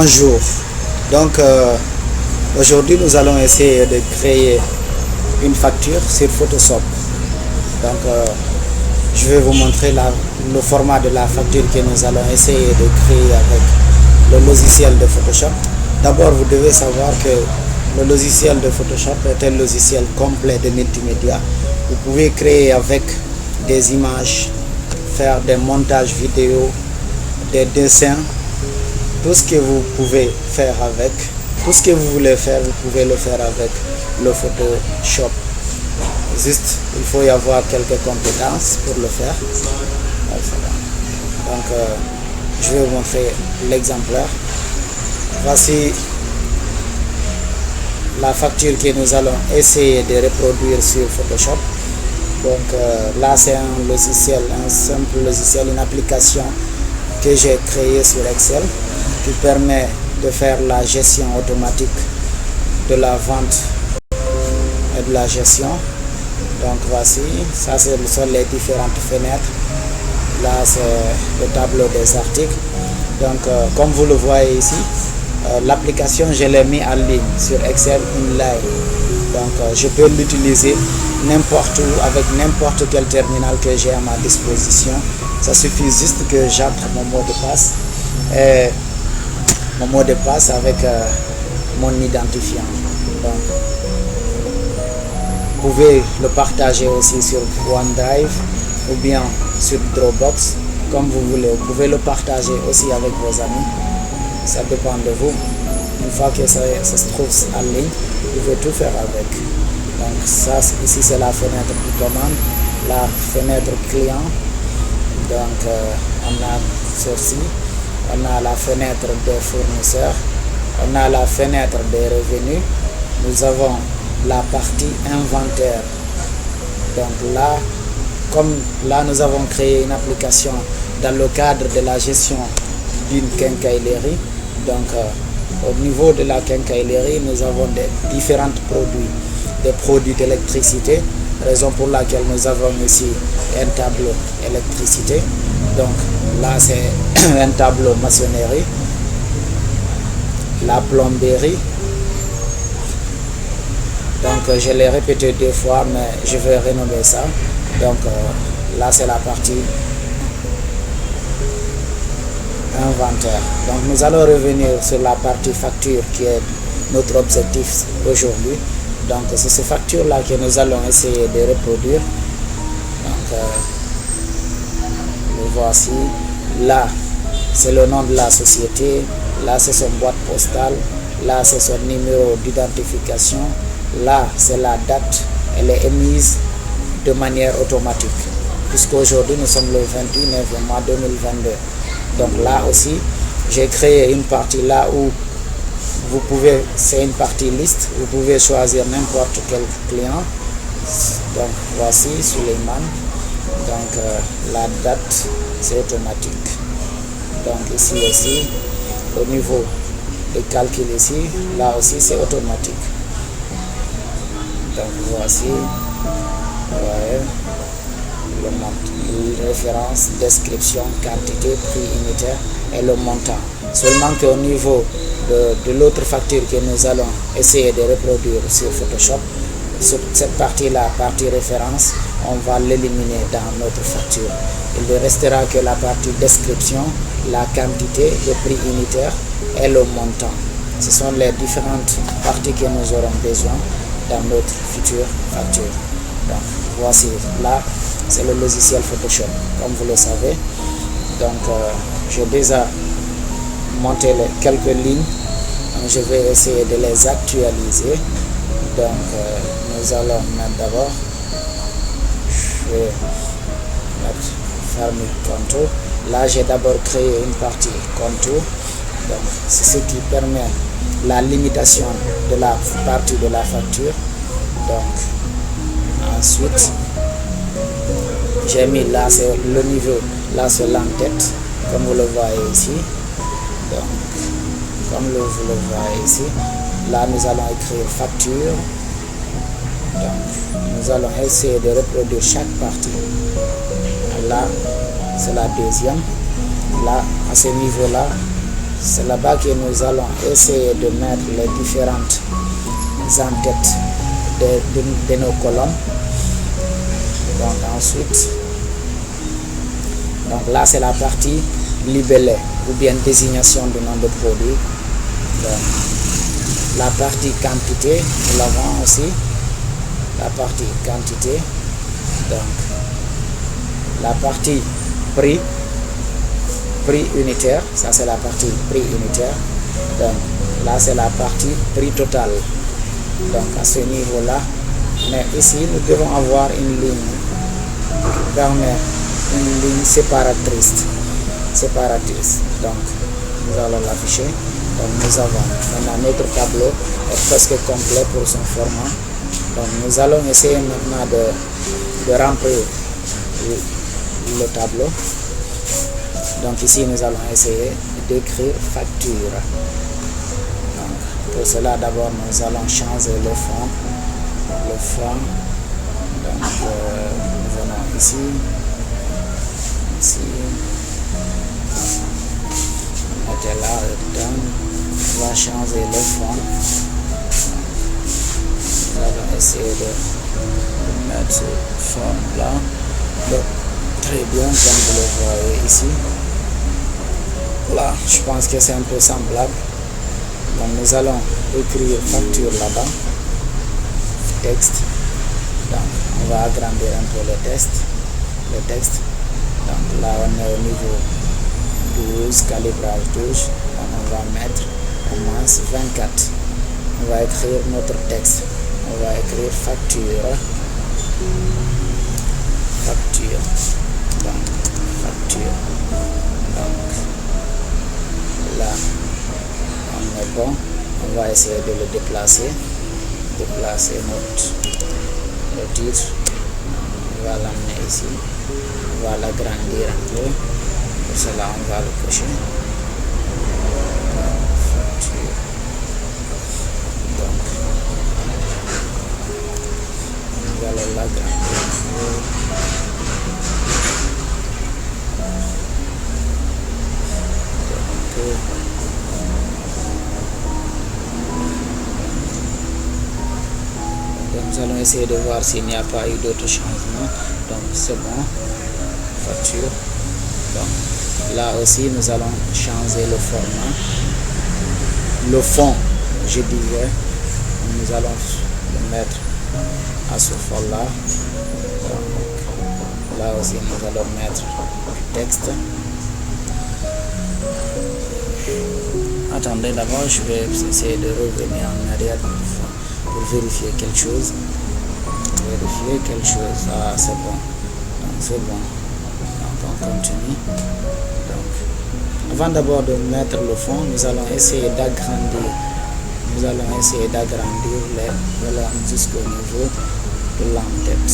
Bonjour, donc aujourd'hui nous allons essayer de créer une facture sur Photoshop. Donc je vais vous montrer le format de la facture que nous allons essayer de créer avec le logiciel de Photoshop. D'abord vous devez savoir que le logiciel de Photoshop est un logiciel complet de multimédia. Vous pouvez créer avec des images, faire des montages vidéo, des dessins. Tout ce que vous pouvez faire avec, tout ce que vous voulez faire, vous pouvez le faire avec le Photoshop. Juste, il faut y avoir quelques compétences pour le faire. Donc, je vais vous montrer l'exemplaire. Voici la facture que nous allons essayer de reproduire sur Photoshop. Donc, là, c'est un logiciel, un simple logiciel, une application que j'ai créée sur Excel, qui permet de faire la gestion automatique de la vente et de la gestion. Donc voici, ça ce sont les différentes fenêtres. Là c'est le tableau des articles. Donc comme vous le voyez ici, l'application je l'ai mis en ligne sur Excel Inline. Donc je peux l'utiliser n'importe où avec n'importe quel terminal que j'ai à ma disposition. Ça suffit juste que j'entre mon mot de passe et mon mot de passe avec mon identifiant. Donc, vous pouvez le partager aussi sur OneDrive ou bien sur Dropbox, comme vous voulez. Vous pouvez le partager aussi avec vos amis, ça dépend de vous. Une fois que ça se trouve en ligne, vous pouvez tout faire avec. Donc ça ici c'est la fenêtre de commande, la fenêtre client. Donc on a ceci. On a la fenêtre des fournisseurs, on a la fenêtre des revenus, nous avons la partie inventaire. Donc là, comme là nous avons créé une application dans le cadre de la gestion d'une quincaillerie. Donc au niveau de la quincaillerie, nous avons différents produits, des produits d'électricité, raison pour laquelle nous avons ici un tableau électricité. Donc là c'est un tableau maçonnerie, la plomberie. Donc je l'ai répété deux fois, mais je vais renommer ça. Donc là c'est la partie inventaire. Donc nous allons revenir sur la partie facture qui est notre objectif aujourd'hui. Donc c'est ces factures là que nous allons essayer de reproduire. Donc voici, là c'est le nom de la société, là c'est son boîte postale, là c'est son numéro d'identification, là c'est la date, elle est émise de manière automatique puisqu'aujourd'hui nous sommes le 28 novembre 2022. Donc là aussi j'ai créé une partie là où vous pouvez, c'est une partie liste, vous pouvez choisir n'importe quel client. Donc voici Suleiman. Donc la date c'est automatique. Donc ici aussi au niveau des calculs ici, là aussi c'est automatique. Donc voici, ouais, le montant, référence, description, quantité, prix unitaire et le montant. Seulement qu'au niveau de l'autre facture que nous allons essayer de reproduire sur Photoshop, cette partie-là, partie référence, on va l'éliminer dans notre facture. Il ne restera que la partie description, la quantité, le prix unitaire et le montant. Ce sont les différentes parties que nous aurons besoin dans notre future facture. Donc voici, là c'est le logiciel Photoshop, comme vous le savez. Donc j'ai déjà monté quelques lignes. Donc, je vais essayer de les actualiser. Donc nous allons mettre d'abord, je vais mettre fermer contour. Là j'ai d'abord créé une partie contour. Donc c'est ce qui permet la limitation de la partie de la facture. Donc ensuite j'ai mis là c'est le niveau, là c'est l'entête comme vous le voyez ici. Donc comme vous le voyez ici, là nous allons écrire facture. Donc nous allons essayer de reproduire chaque partie. Là c'est la deuxième. Là à ce niveau là c'est là-bas que nous allons essayer de mettre les différentes en-têtes de nos colonnes. Donc ensuite, donc là c'est la partie libellé ou bien désignation du nom de produit. Donc, la partie quantité, nous l'avons aussi, la partie quantité. Donc la partie prix unitaire, ça c'est la partie prix unitaire. Donc là c'est la partie prix total. Donc à ce niveau là, mais ici nous devons avoir une ligne qui permet une ligne séparatrice. Donc nous allons l'afficher. Donc nous avons maintenant notre tableau est presque complet pour son format. Donc nous allons essayer maintenant de remplir le tableau. Donc ici nous allons essayer d'écrire facture. Donc, pour cela d'abord nous allons changer le fond. Donc nous venons ici. Mettez là dedans. On va changer le fond. Nous allons essayer de mettre ce fond là. Donc, très bien, comme vous le voyez ici. Là, je pense que c'est un peu semblable. Donc nous allons écrire facture là-bas. Texte. Donc on va agrandir un peu le texte. Donc là on est au niveau 12, calibrage 12. Donc on va mettre au moins 24. On va écrire notre texte. On va écrire facture. Donc là on est bon. On va essayer de le déplacer le titre. On va l'amener ici. On va l'agrandir un peu. Pour cela on va le cocher. Donc on va l'agrandir un peu. Donc nous allons essayer de voir s'il n'y a pas eu d'autres changements. Donc c'est bon. Facture. Donc là aussi nous allons changer le format. Le fond, je disais, nous allons le mettre à ce fond là. Donc, là aussi nous allons mettre du texte. Attendez, d'abord je vais essayer de revenir en arrière pour vérifier quelque chose. Ah, c'est bon. Donc c'est bon. Donc on continue. Donc avant d'abord de mettre le fond, nous allons essayer d'agrandir. Les colonnes jusqu'au niveau de l'en-tête.